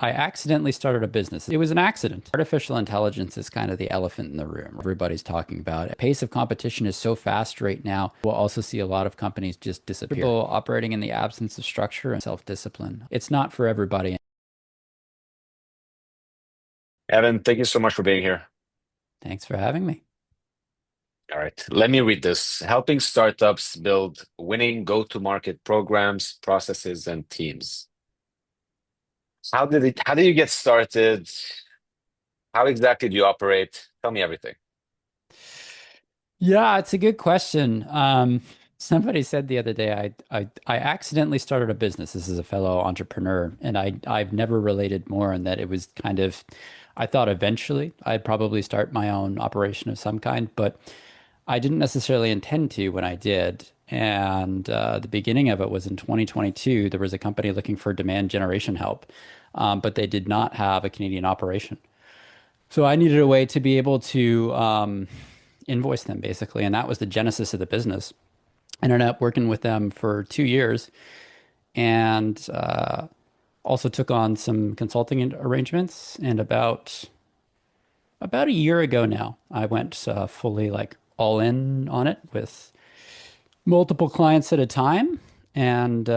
I accidentally started a business. It was an accident. Artificial intelligence is kind of the elephant in the room. Everybody's talking about it. The pace of competition is so fast right now. We'll also see a lot of companies just disappear. People operating in the absence of structure and self-discipline. It's not for everybody. Evan, thank you so much for being here. Thanks for having me. All right, let me read this. Helping startups build winning go-to-market programs, processes, and teams. How did you get started? How exactly do you operate? Tell me everything. Yeah, it's a good question. Somebody said the other day, I accidentally started a business. This is a fellow entrepreneur, and I've never related more in that it was kind of, I thought eventually I'd probably start my own operation of some kind, but I didn't necessarily intend to when I did. And the beginning of it was in 2022. There was a company looking for demand generation help, but they did not have a Canadian operation. So I needed a way to be able to invoice them basically, and that was the genesis of the business. I ended up working with them for 2 years, and also took on some consulting arrangements. And about a year ago now, I went fully like all in on it with multiple clients at a time. And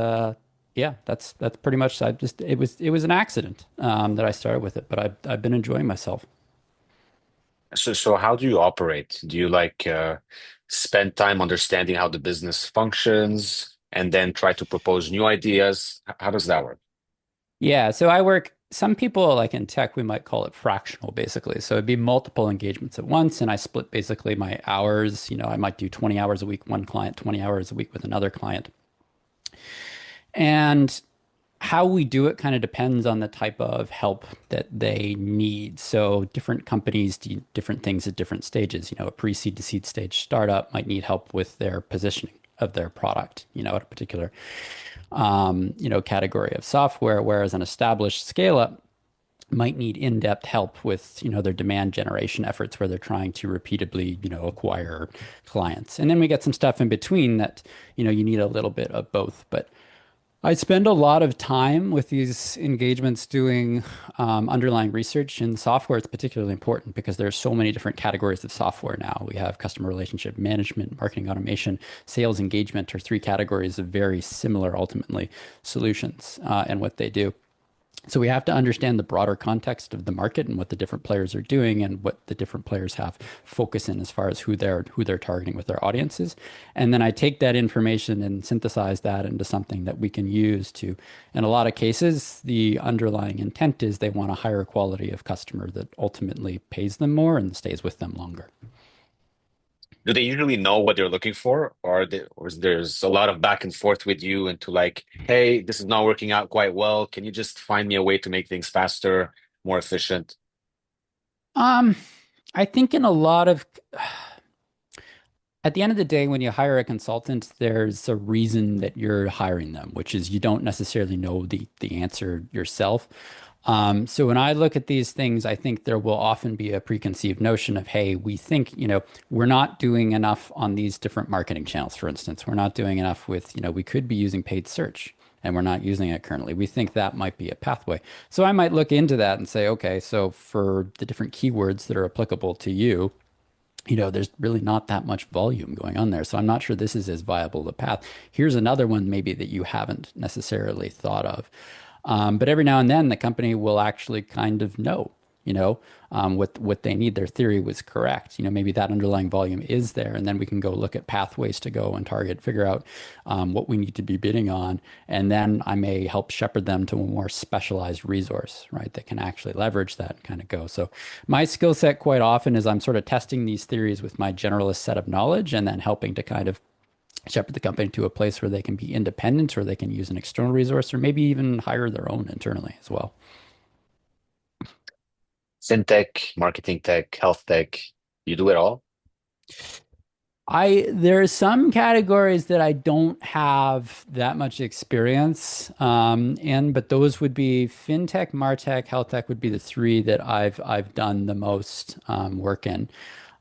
yeah, that's pretty much. I just it was an accident that I started with it, but I've been enjoying myself. So how do you operate? Do you spend time understanding how the business functions and then try to propose new ideas? How does that work? Yeah, so I work, some people like in tech, we might call it fractional basically. So it'd be multiple engagements at once, and I split basically my hours. I might do 20 hours a week, one client, 20 hours a week with another client. And how we do it kind of depends on the type of help that they need. So different companies do different things at different stages. A pre-seed to seed stage startup might need help with their positioning of their product, at a particular category of software, whereas an established scale up might need in-depth help with, their demand generation efforts where they're trying to repeatedly, acquire clients. And then we get some stuff in between that, you need a little bit of both. But I spend a lot of time with these engagements doing underlying research in software. It's particularly important because there's so many different categories of software now. We have customer relationship management, marketing automation, sales engagement are three categories of very similar, ultimately, solutions and what they do. So we have to understand the broader context of the market and what the different players are doing and what the different players have focus in as far as who they're targeting with their audiences. And then I take that information and synthesize that into something that we can use to, in a lot of cases, the underlying intent is they want a higher quality of customer that ultimately pays them more and stays with them longer. Do they usually know what they're looking for, or is there's a lot of back and forth with you into hey, this is not working out quite well. Can you just find me a way to make things faster, more efficient? Um, I think in a lot of At the end of the day, when you hire a consultant, there's a reason that you're hiring them, which is you don't necessarily know the answer yourself. So when I look at these things, I think there will often be a preconceived notion of, hey, we think, we're not doing enough on these different marketing channels, for instance. We're not doing enough with, we could be using paid search and we're not using it currently. We think that might be a pathway. So I might look into that and say, okay, so for the different keywords that are applicable to you, there's really not that much volume going on there. So I'm not sure this is as viable a path. Here's another one maybe that you haven't necessarily thought of. But every now and then the company will actually kind of know, what they need. Their theory was correct. Maybe that underlying volume is there, and then we can go look at pathways to go and target, figure out what we need to be bidding on, and then I may help shepherd them to a more specialized resource, right, that can actually leverage that and kind of go. So my skill set quite often is I'm sort of testing these theories with my generalist set of knowledge, and then helping to kind of shepherd the company to a place where they can be independent or they can use an external resource or maybe even hire their own internally as well. Fintech, marketing tech, health tech, you do it all? There are some categories that I don't have that much experience in, but those would be fintech, Martech, healthtech would be the three that I've done the most work in.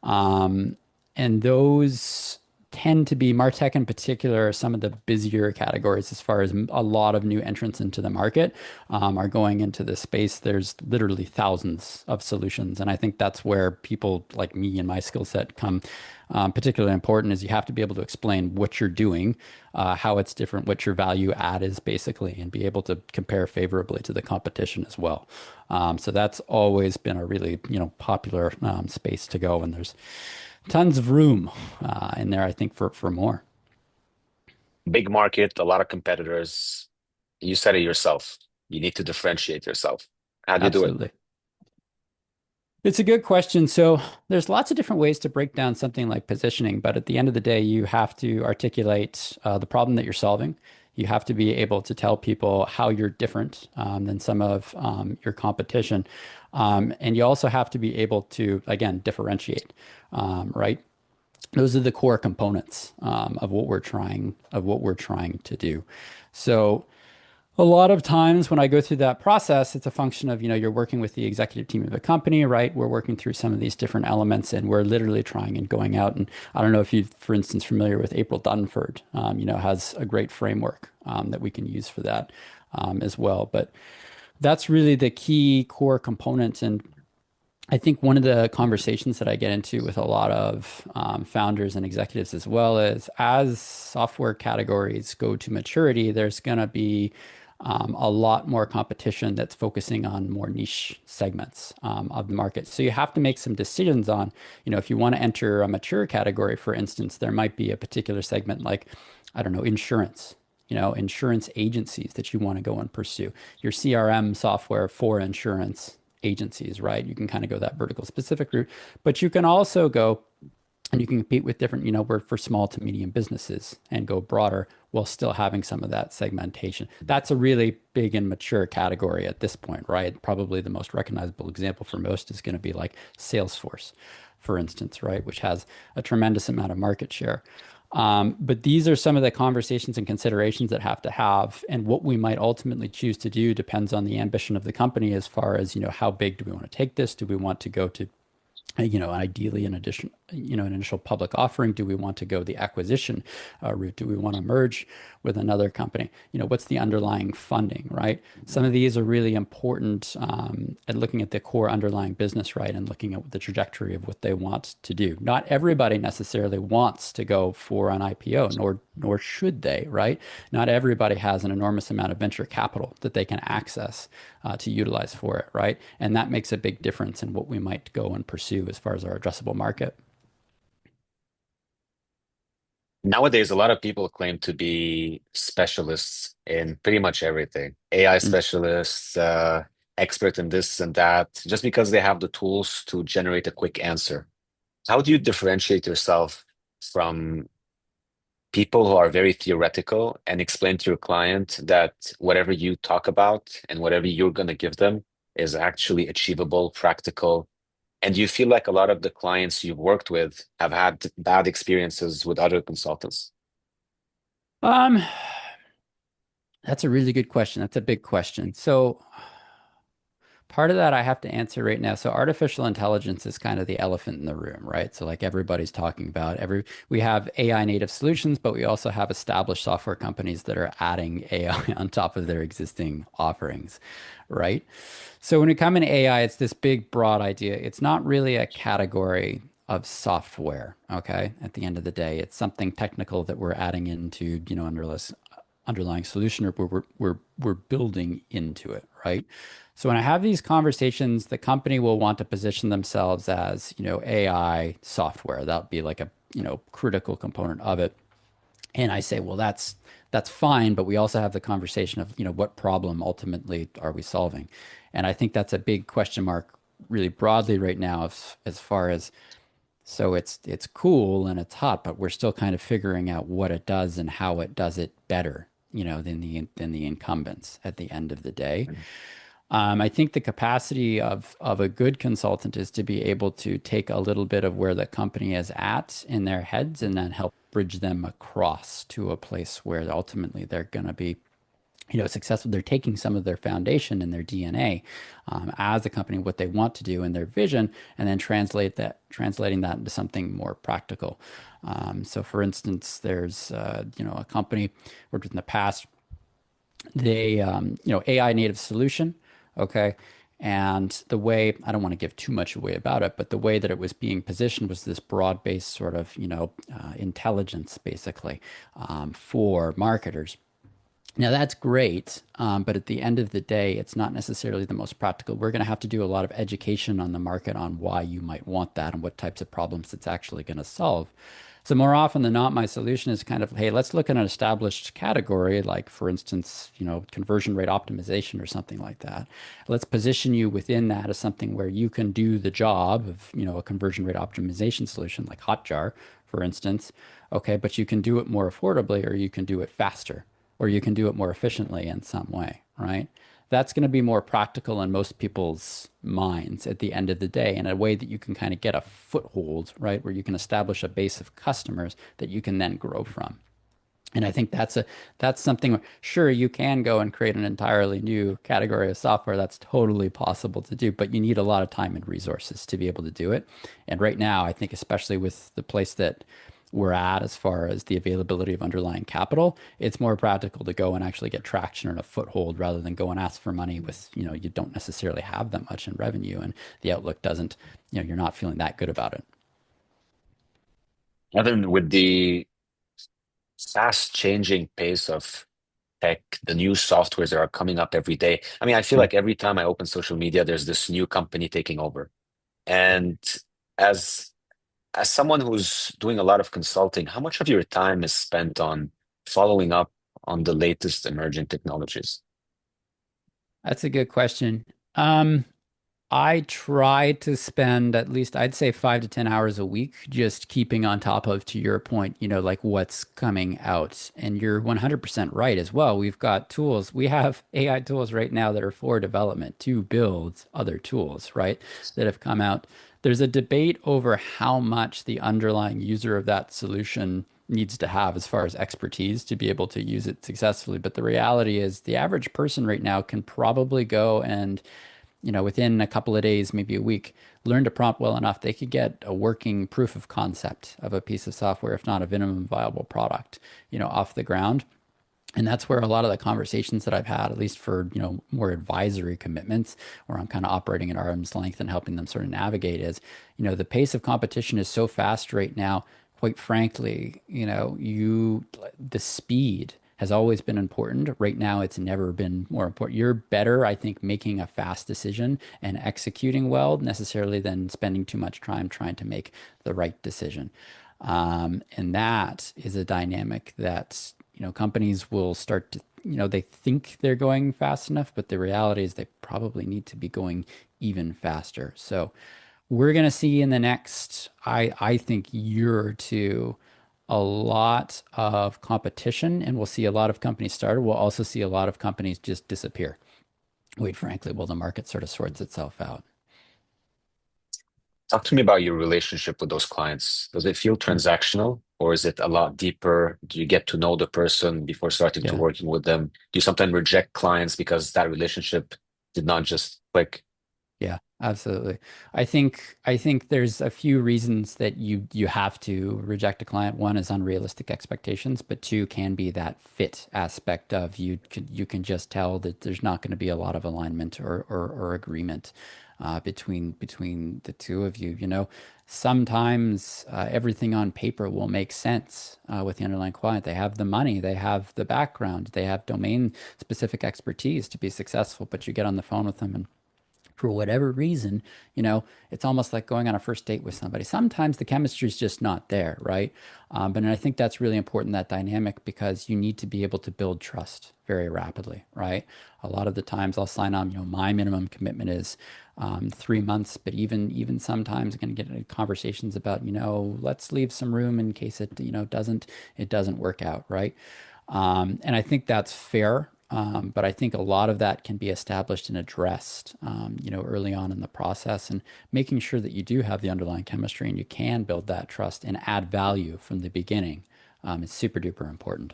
And those tend to be Martech in particular, are some of the busier categories as far as a lot of new entrants into the market are going into this space. There's literally thousands of solutions, and I think that's where people like me and my skill set come particularly important. Is you have to be able to explain what you're doing, how it's different, what your value add is basically, and be able to compare favorably to the competition as well. So that's always been a really, popular space to go, and there's tons of room in there, I think, for more. Big market, a lot of competitors. You said it yourself. You need to differentiate yourself. How do you do it? Absolutely. It's a good question. So there's lots of different ways to break down something like positioning, but at the end of the day, you have to articulate the problem that you're solving. You have to be able to tell people how you're different than some of your competition. And you also have to be able to, again, differentiate, right? Those are the core components of what we're trying to do. So a lot of times when I go through that process, it's a function of, you're working with the executive team of a company, right? We're working through some of these different elements and we're literally trying and going out. And I don't know if you're, for instance, familiar with April Dunford, has a great framework that we can use for that as well. But that's really the key core component. And I think one of the conversations that I get into with a lot of founders and executives as well is as software categories go to maturity, there's going to be a lot more competition that's focusing on more niche segments of the market. So you have to make some decisions on, if you want to enter a mature category, for instance, there might be a particular segment like, I don't know, insurance. Insurance agencies that you want to go and pursue. Your CRM software for insurance agencies, right? You can kind of go that vertical specific route, but you can also go and you can compete with different, we're for small to medium businesses and go broader while still having some of that segmentation. That's a really big and mature category at this point, right? Probably the most recognizable example for most is going to be like Salesforce, for instance, right? Which has a tremendous amount of market share. But these are some of the conversations and considerations that have to have, and what we might ultimately choose to do depends on the ambition of the company as far as, how big do we want to take this? Do we want to go to ideally in addition, an initial public offering? Do we want to go the acquisition route? Do we want to merge with another company? What's the underlying funding, right? Some of these are really important at looking at the core underlying business, right? And looking at the trajectory of what they want to do. Not everybody necessarily wants to go for an IPO, nor should they, right? Not everybody has an enormous amount of venture capital that they can access to utilize for it, right? And that makes a big difference in what we might go and pursue as far as our addressable market. Nowadays, a lot of people claim to be specialists in pretty much everything. AI Mm. specialists, expert in this and that, just because they have the tools to generate a quick answer. How do you differentiate yourself from people who are very theoretical and explain to your client that whatever you talk about and whatever you're going to give them is actually achievable, practical? And do you feel like a lot of the clients you've worked with have had bad experiences with other consultants? Um, that's a really good question. That's a big question. So part of that I have to answer right now. So artificial intelligence is kind of the elephant in the room, right? So like everybody's talking about we have AI native solutions, but we also have established software companies that are adding AI on top of their existing offerings, right? So when we come into AI, it's this big broad idea. It's not really a category of software, okay? At the end of the day, it's something technical that we're adding into, underlying solution, or we're building into it, right? So when I have these conversations, the company will want to position themselves as, AI software. That'll be like a, critical component of it. And I say, well, that's fine, but we also have the conversation of, what problem ultimately are we solving? And I think that's a big question mark really broadly right now as far as so it's cool and it's hot, but we're still kind of figuring out what it does and how it does it better, than the incumbents at the end of the day. I think the capacity of a good consultant is to be able to take a little bit of where the company is at in their heads and then help bridge them across to a place where ultimately they're going to be, successful. They're taking some of their foundation and their DNA as a company, what they want to do and their vision, and then translating that into something more practical. So, for instance, there's a company worked with in the past. They AI native solution, okay. And the way, I don't want to give too much away about it, but the way that it was being positioned was this broad-based sort of intelligence, basically, for marketers. Now that's great, but at the end of the day, it's not necessarily the most practical. We're going to have to do a lot of education on the market on why you might want that and what types of problems it's actually going to solve. So more often than not, my solution is kind of, hey, let's look at an established category, like for instance, conversion rate optimization or something like that. Let's position you within that as something where you can do the job of, a conversion rate optimization solution like Hotjar, for instance. Okay, but you can do it more affordably, or you can do it faster, or you can do it more efficiently in some way, right? That's going to be more practical in most people's minds at the end of the day, in a way that you can kind of get a foothold, right? Where you can establish a base of customers that you can then grow from. And I think that's something, sure, you can go and create an entirely new category of software. That's totally possible to do, but you need a lot of time and resources to be able to do it. And right now, I think especially with the place that we're at as far as the availability of underlying capital, it's more practical to go and actually get traction or a foothold rather than go and ask for money with, you don't necessarily have that much in revenue and the outlook doesn't, you're not feeling that good about it. And then with the fast changing pace of tech, the new softwares that are coming up every day. I mean, I feel Yeah. like every time I open social media, there's this new company taking over. And as as someone who's doing a lot of consulting, how much of your time is spent on following up on the latest emerging technologies? That's a good question. Um, I try to spend at least, I'd say 5 to 10 hours a week, just keeping on top of, to your point, like what's coming out. And you're 100% right as well. We've got tools. We have AI tools right now that are for development to build other tools, right? That have come out. There's a debate over how much the underlying user of that solution needs to have as far as expertise to be able to use it successfully. But the reality is the average person right now can probably go and within a couple of days, maybe a week, learn to prompt well enough, they could get a working proof of concept of a piece of software, if not a minimum viable product, off the ground. And that's where a lot of the conversations that I've had, at least for, more advisory commitments, where I'm kind of operating at arm's length and helping them sort of navigate is, the pace of competition is so fast right now. Quite frankly, the speed has always been important. Right now, it's never been more important. You're better, I think, making a fast decision and executing well necessarily than spending too much time trying to make the right decision. And that is a dynamic that, companies will start to, they think they're going fast enough, but the reality is they probably need to be going even faster. So we're going to see in the next, I think, year or two, a lot of competition, and we'll see a lot of companies start. We'll also see a lot of companies just disappear. Wait, frankly, while the market sort of sorts itself out. Talk to me about your relationship with those clients. Does it feel Mm. transactional or is it a lot deeper? Do you get to know the person before starting to Yeah. working with them? Do you sometimes reject clients because that relationship did not just click? Yeah, absolutely. I think there's a few reasons that you have to reject a client. One is unrealistic expectations, but two can be that fit aspect of you can just tell that there's not going to be a lot of alignment or agreement between the two of you. Sometimes everything on paper will make sense with the underlying client. They have the money, they have the background, they have domain specific expertise to be successful, but you get on the phone with them and for whatever reason, it's almost like going on a first date with somebody. Sometimes the chemistry is just not there, right? But I think that's really important, that dynamic, because you need to be able to build trust very rapidly, right? A lot of the times I'll sign on, my minimum commitment is 3 months, but even sometimes I'm going to get into conversations about, let's leave some room in case it doesn't work out, right? And I think that's fair. But I think a lot of that can be established and addressed, early on in the process, and making sure that you do have the underlying chemistry and you can build that trust and add value from the beginning. Is super duper important.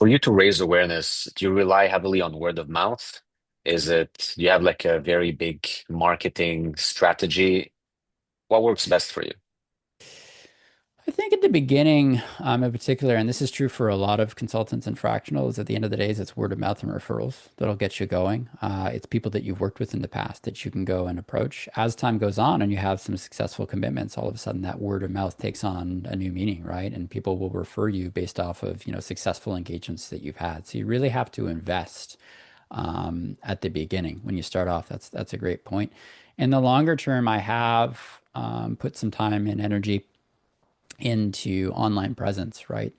For you to raise awareness, do you rely heavily on word of mouth? Do you have like a very big marketing strategy? What works best for you? I think at the beginning, in particular, and this is true for a lot of consultants and fractionals, at the end of the day, it's word of mouth and referrals that'll get you going. It's people that you've worked with in the past that you can go and approach. As time goes on and you have some successful commitments, all of a sudden that word of mouth takes on a new meaning, right? And people will refer you based off of, successful engagements that you've had. So you really have to invest at the beginning when you start off. That's a great point. In the longer term, I have put some time and energy into online presence, right?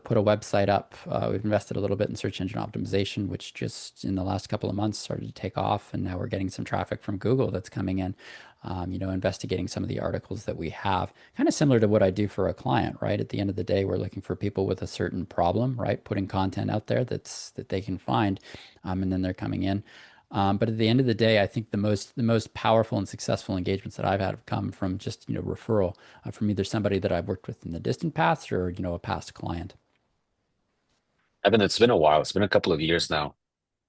Put a website up. We've invested a little bit in search engine optimization, which just in the last couple of months started to take off. And now we're getting some traffic from Google that's coming in, investigating some of the articles that we have, kind of similar to what I do for a client, right? At the end of the day, we're looking for people with a certain problem, right? Putting content out there that they can find, and then they're coming in. But at the end of the day, I think the most powerful and successful engagements that I've had have come from just referral from either somebody that I've worked with in the distant past or a past client. Evan, it's been a while. It's been a couple of years now.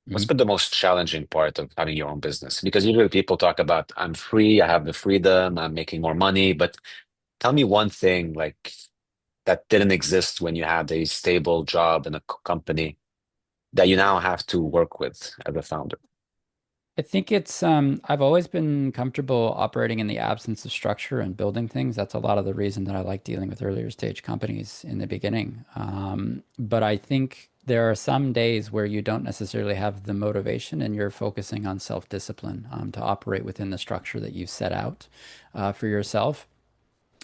What's Mhm. been the most challenging part of having your own business? Because usually people talk about, I'm free, I have the freedom, I'm making more money. But tell me one thing like that didn't exist when you had a stable job in a company that you now have to work with as a founder. I think it's I've always been comfortable operating in the absence of structure and building things. That's a lot of the reason that I like dealing with earlier stage companies in the beginning. But I think there are some days where you don't necessarily have the motivation and you're focusing on self-discipline to operate within the structure that you've set out for yourself.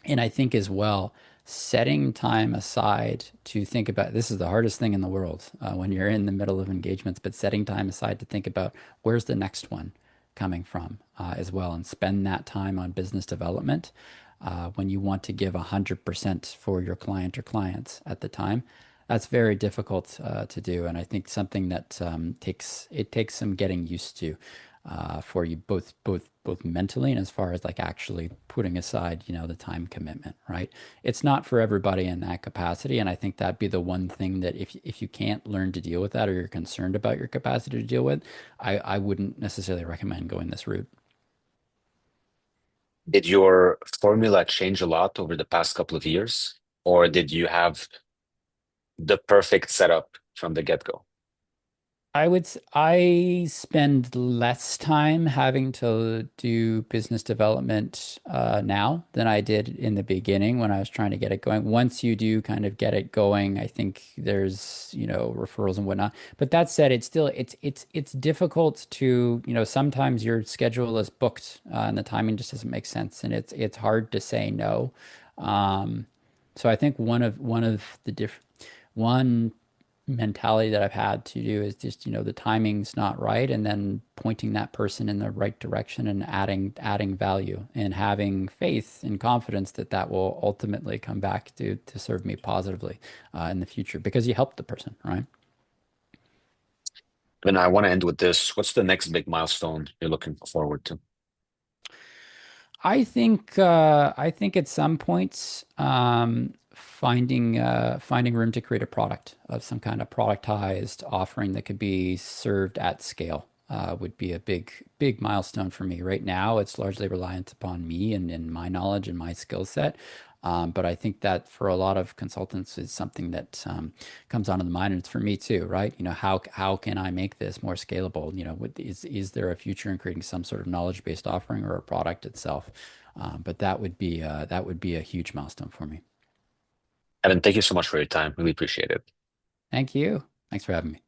And I think as well, setting time aside to think about this is the hardest thing in the world when you're in the middle of engagements, but setting time aside to think about where's the next one coming from as well, and spend that time on business development when you want to give 100% for your client or clients at the time. That's very difficult to do, and I think something that takes some getting used to for you both mentally and as far as like actually putting aside the time commitment, right? It's not for everybody in that capacity, and I think that'd be the one thing that if you can't learn to deal with that or you're concerned about your capacity to deal with, I wouldn't necessarily recommend going this route. Did your formula change a lot over the past couple of years, or did you have the perfect setup from the get-go? I spend less time having to do business development now than I did in the beginning when I was trying to get it going. Once you do kind of get it going, I think there's, referrals and whatnot. But that said, it's difficult to, sometimes your schedule is booked and the timing just doesn't make sense, and it's hard to say no. Um, so I think one of the one mentality that I've had to do is just, the timing's not right, and then pointing that person in the right direction and adding value and having faith and confidence that that will ultimately come back to serve me positively in the future because you helped the person, right? And I want to end with this. What's the next big milestone you're looking forward to? I think at some points finding room to create a product of some kind of productized offering that could be served at scale would be a big milestone for me. Right now, it's largely reliant upon me and my knowledge and my skill set. But I think that for a lot of consultants is something that comes onto the mind, and it's for me too, right? How can I make this more scalable? Is there a future in creating some sort of knowledge-based offering or a product itself? But that would be a huge milestone for me. Evan, thank you so much for your time. Really appreciate it. Thank you. Thanks for having me.